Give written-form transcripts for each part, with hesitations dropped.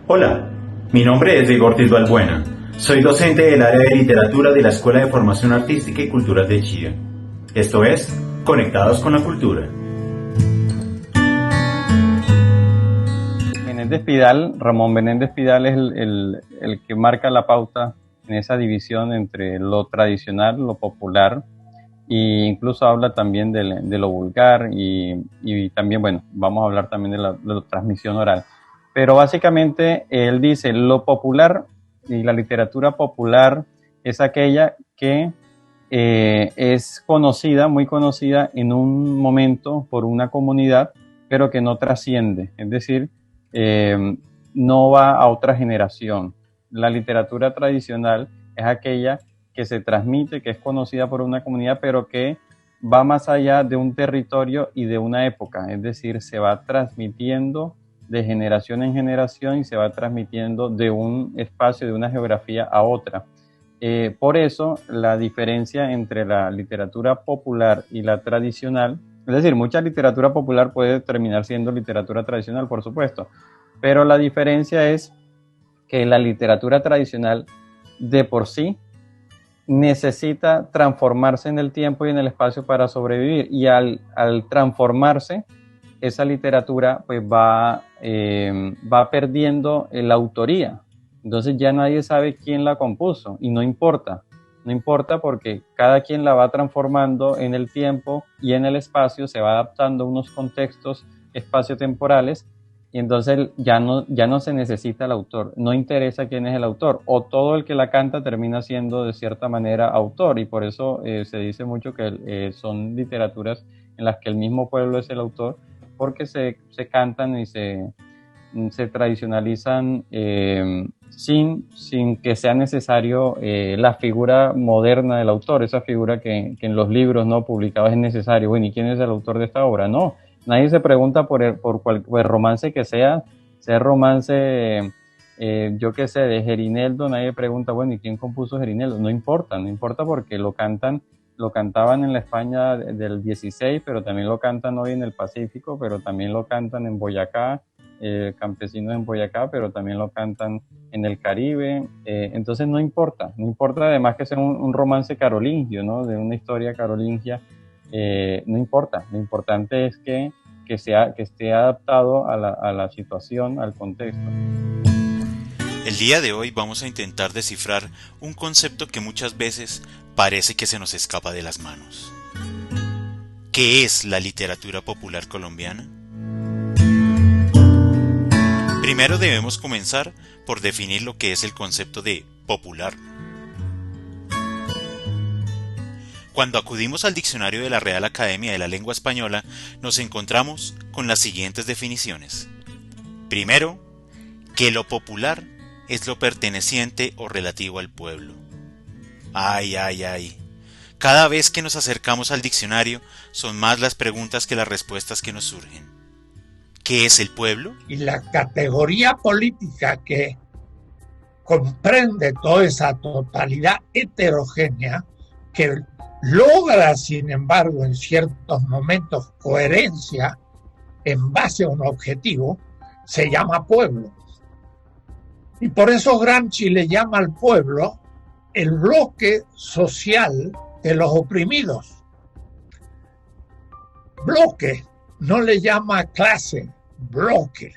Hola, mi nombre es Igor Ortiz Balbuena. Soy docente del área de literatura de la Escuela de Formación Artística y Cultural de Chía. Esto es Conectados con la Cultura. Ramón Menéndez Pidal es el que marca la pauta en esa división entre lo tradicional, lo popular, e incluso habla también de lo vulgar y también, bueno, vamos a hablar también de la transmisión oral. Pero básicamente él dice, lo popular y la literatura popular es aquella que es conocida, muy conocida en un momento por una comunidad, pero que no trasciende, es decir, no va a otra generación. La literatura tradicional es aquella que se transmite, que es conocida por una comunidad, pero que va más allá de un territorio y de una época, es decir, se va transmitiendo de generación en generación y se va transmitiendo de un espacio, de una geografía a otra. Por eso, la diferencia entre la literatura popular y la tradicional, es decir, mucha literatura popular puede terminar siendo literatura tradicional, por supuesto, pero la diferencia es que la literatura tradicional de por sí necesita transformarse en el tiempo y en el espacio para sobrevivir, y al transformarse, esa literatura pues va perdiendo la autoría. Entonces ya nadie sabe quién la compuso y no importa porque cada quien la va transformando en el tiempo y en el espacio, se va adaptando a unos contextos espaciotemporales y entonces ya no se necesita el autor, no interesa quién es el autor, o todo el que la canta termina siendo de cierta manera autor, y por eso se dice mucho que son literaturas en las que el mismo pueblo es el autor, porque se cantan y se tradicionalizan sin que sea necesario la figura moderna del autor, esa figura que en los libros no publicados es necesario. Bueno, ¿y quién es el autor de esta obra? No, nadie se pregunta por cualquier romance que sea romance, yo qué sé, de Gerineldo, nadie pregunta, bueno, ¿y quién compuso Gerineldo? No importa porque lo cantaban en la España del 16, pero también lo cantan hoy en el Pacífico, pero también lo cantan en Boyacá, campesinos en Boyacá, pero también lo cantan en el Caribe. Entonces no importa además que sea un romance carolingio, ¿no? De una historia carolingia, no importa. Lo importante es que esté adaptado a la situación, al contexto. El día de hoy vamos a intentar descifrar un concepto que muchas veces parece que se nos escapa de las manos. ¿Qué es la literatura popular colombiana? Primero debemos comenzar por definir lo que es el concepto de popular. Cuando acudimos al diccionario de la Real Academia de la Lengua Española, nos encontramos con las siguientes definiciones. Primero, que lo popular es lo perteneciente o relativo al pueblo. Ay. Cada vez que nos acercamos al diccionario, son más las preguntas que las respuestas que nos surgen. ¿Qué es el pueblo? Y la categoría política que comprende toda esa totalidad heterogénea, que logra, sin embargo, en ciertos momentos coherencia en base a un objetivo, se llama pueblo. Y por eso Gramsci le llama al pueblo el bloque social de los oprimidos. Bloque, no le llama clase, bloque.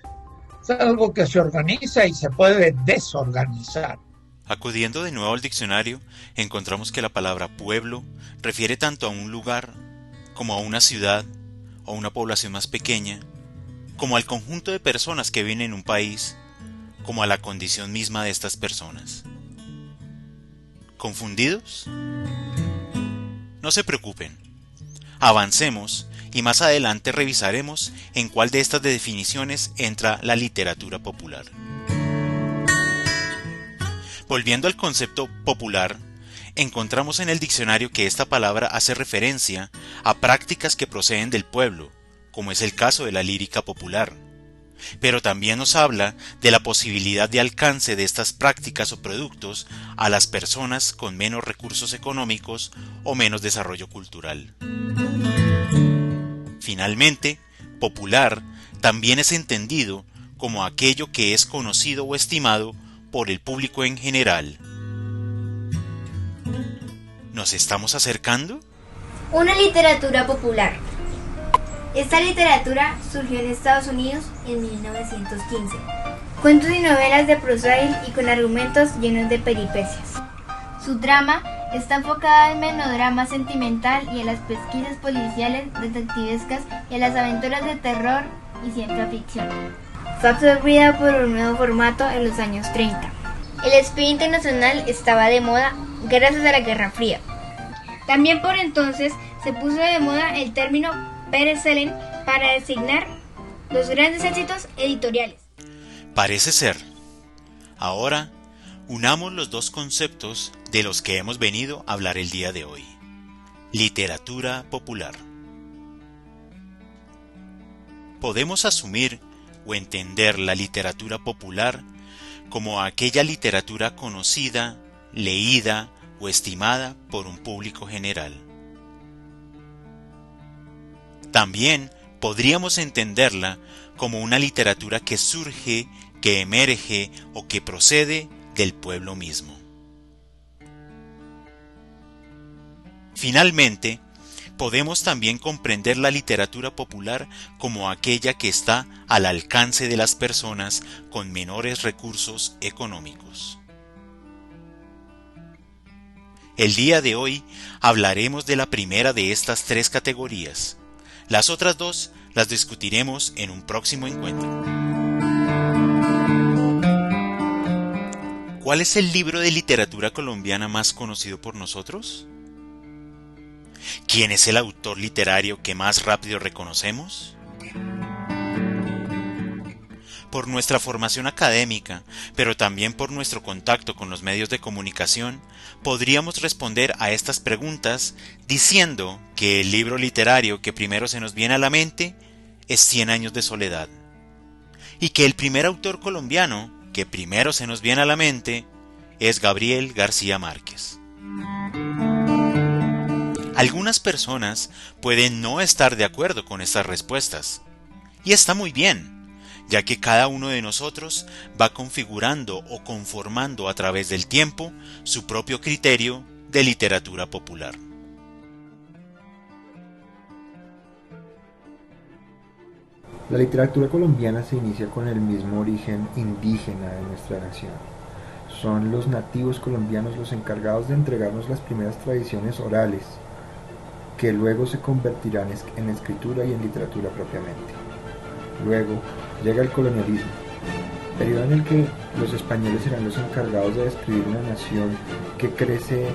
Es algo que se organiza y se puede desorganizar. Acudiendo de nuevo al diccionario, encontramos que la palabra pueblo refiere tanto a un lugar, como a una ciudad, o una población más pequeña, como al conjunto de personas que viven en un país, como a la condición misma de estas personas. ¿Confundidos? No se preocupen. Avancemos y más adelante revisaremos en cuál de estas definiciones entra la literatura popular. Volviendo al concepto popular, encontramos en el diccionario que esta palabra hace referencia a prácticas que proceden del pueblo, como es el caso de la lírica popular. Pero también nos habla de la posibilidad de alcance de estas prácticas o productos a las personas con menos recursos económicos o menos desarrollo cultural. Finalmente, popular también es entendido como aquello que es conocido o estimado por el público en general. ¿Nos estamos acercando? Una literatura popular. Esta literatura surgió en Estados Unidos en 1915. Cuentos y novelas de prosail y con argumentos llenos de peripecias. Su trama está enfocada al melodrama sentimental y a las pesquisas policiales, detectivescas y a las aventuras de terror y ciencia ficción. Fue absorbida por un nuevo formato en los años 30. El espíritu internacional estaba de moda gracias a la Guerra Fría. También por entonces se puso de moda el término bestseller para designar los grandes éxitos editoriales. Parece ser. Ahora, unamos los dos conceptos de los que hemos venido a hablar el día de hoy. Literatura popular. Podemos asumir o entender la literatura popular como aquella literatura conocida, leída o estimada por un público general. También podríamos entenderla como una literatura que surge, que emerge o que procede del pueblo mismo. Finalmente, podemos también comprender la literatura popular como aquella que está al alcance de las personas con menores recursos económicos. El día de hoy hablaremos de la primera de estas tres categorías. Las otras dos las discutiremos en un próximo encuentro. ¿Cuál es el libro de literatura colombiana más conocido por nosotros? ¿Quién es el autor literario que más rápido reconocemos? Por nuestra formación académica, pero también por nuestro contacto con los medios de comunicación, podríamos responder a estas preguntas diciendo que el libro literario que primero se nos viene a la mente es Cien años de soledad, y que el primer autor colombiano que primero se nos viene a la mente es Gabriel García Márquez. Algunas personas pueden no estar de acuerdo con estas respuestas, y está muy bien, ya que cada uno de nosotros va configurando o conformando a través del tiempo su propio criterio de literatura popular. La literatura colombiana se inicia con el mismo origen indígena de nuestra nación. Son los nativos colombianos los encargados de entregarnos las primeras tradiciones orales, que luego se convertirán en escritura y en literatura propiamente. Luego llega el colonialismo, periodo en el que los españoles serán los encargados de describir una nación que crece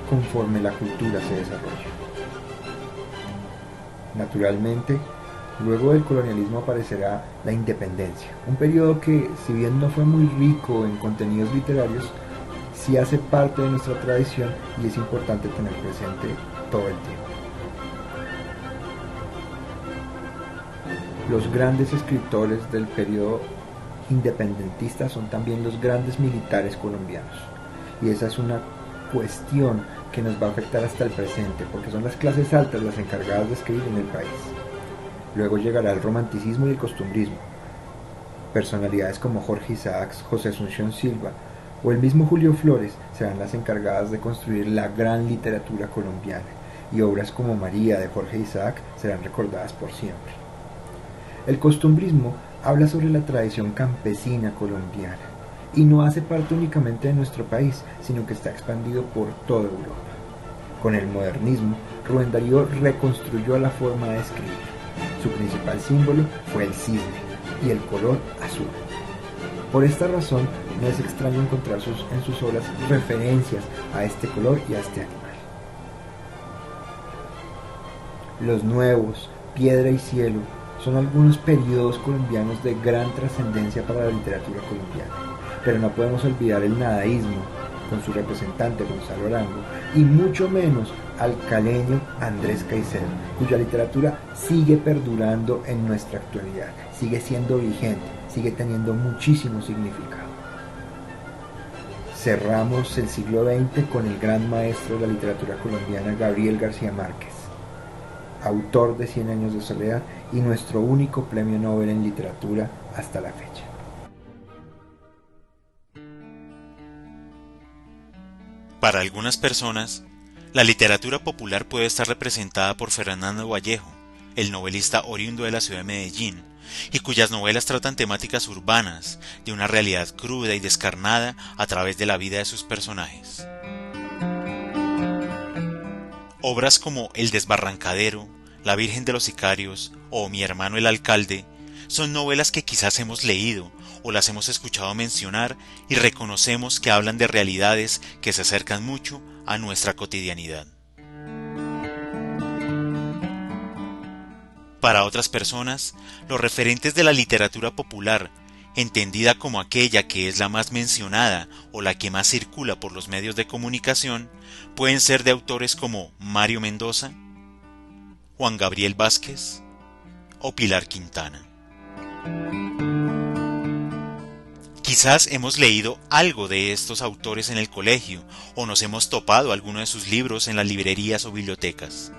conforme la cultura se desarrolla. Naturalmente, luego del colonialismo aparecerá la independencia, un periodo que, si bien no fue muy rico en contenidos literarios, sí hace parte de nuestra tradición y es importante tener presente todo el tiempo. Los grandes escritores del periodo independentista son también los grandes militares colombianos, y esa es una cuestión que nos va a afectar hasta el presente, porque son las clases altas las encargadas de escribir en el país. Luego llegará el romanticismo y el costumbrismo. Personalidades como Jorge Isaacs, José Asunción Silva o el mismo Julio Flores serán las encargadas de construir la gran literatura colombiana, y obras como María de Jorge Isaac serán recordadas por siempre. El costumbrismo habla sobre la tradición campesina colombiana y no hace parte únicamente de nuestro país, sino que está expandido por toda Europa. Con el modernismo, Rubén Darío reconstruyó la forma de escribir. Su principal símbolo fue el cisne y el color azul. Por esta razón, no es extraño encontrar en sus obras referencias a este color y a este animal. Los nuevos, Piedra y Cielo, son algunos periodos colombianos de gran trascendencia para la literatura colombiana, pero no podemos olvidar el nadaísmo, con su representante Gonzalo Arango, y mucho menos al caleño Andrés Caicedo, cuya literatura sigue perdurando en nuestra actualidad, sigue siendo vigente, sigue teniendo muchísimo significado. Cerramos el siglo XX con el gran maestro de la literatura colombiana, Gabriel García Márquez, autor de Cien años de soledad y nuestro único premio Nobel en literatura hasta la fecha. Para algunas personas, la literatura popular puede estar representada por Fernando Vallejo, el novelista oriundo de la ciudad de Medellín, y cuyas novelas tratan temáticas urbanas, de una realidad cruda y descarnada a través de la vida de sus personajes. Obras como El desbarrancadero, La Virgen de los Sicarios o Mi hermano el alcalde son novelas que quizás hemos leído o las hemos escuchado mencionar y reconocemos que hablan de realidades que se acercan mucho a nuestra cotidianidad. Para otras personas, los referentes de la literatura popular, entendida como aquella que es la más mencionada o la que más circula por los medios de comunicación, pueden ser de autores como Mario Mendoza, Juan Gabriel Vázquez o Pilar Quintana. Quizás hemos leído algo de estos autores en el colegio o nos hemos topado alguno de sus libros en las librerías o bibliotecas.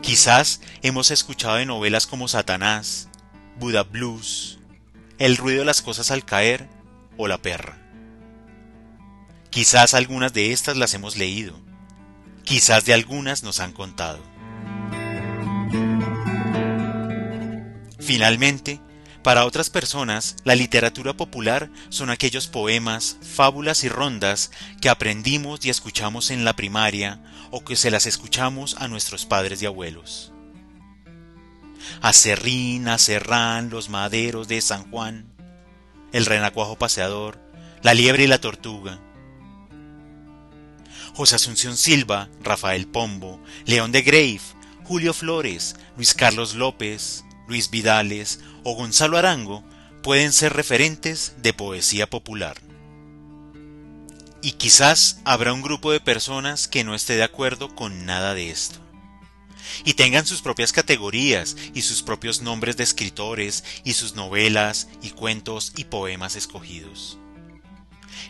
Quizás hemos escuchado de novelas como Satanás, Buda Blues, El ruido de las cosas al caer o La perra. Quizás algunas de estas las hemos leído, quizás de algunas nos han contado. Finalmente, para otras personas, la literatura popular son aquellos poemas, fábulas y rondas que aprendimos y escuchamos en la primaria o que se las escuchamos a nuestros padres y abuelos. Acerrín, Acerrán, Los maderos de San Juan, El renacuajo paseador, La liebre y la tortuga. José Asunción Silva, Rafael Pombo, León de Greiff, Julio Flores, Luis Carlos López, Luis Vidales o Gonzalo Arango pueden ser referentes de poesía popular. Y quizás habrá un grupo de personas que no esté de acuerdo con nada de esto, y tengan sus propias categorías y sus propios nombres de escritores y sus novelas y cuentos y poemas escogidos.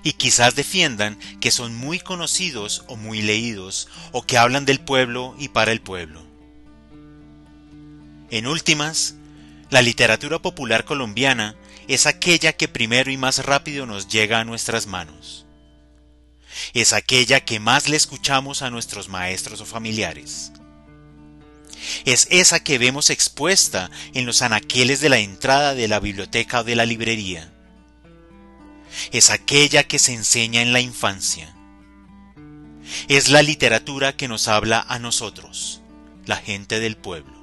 Y quizás defiendan que son muy conocidos o muy leídos o que hablan del pueblo y para el pueblo. En últimas, la literatura popular colombiana es aquella que primero y más rápido nos llega a nuestras manos. Es aquella que más le escuchamos a nuestros maestros o familiares. Es esa que vemos expuesta en los anaqueles de la entrada de la biblioteca o de la librería. Es aquella que se enseña en la infancia. Es la literatura que nos habla a nosotros, la gente del pueblo.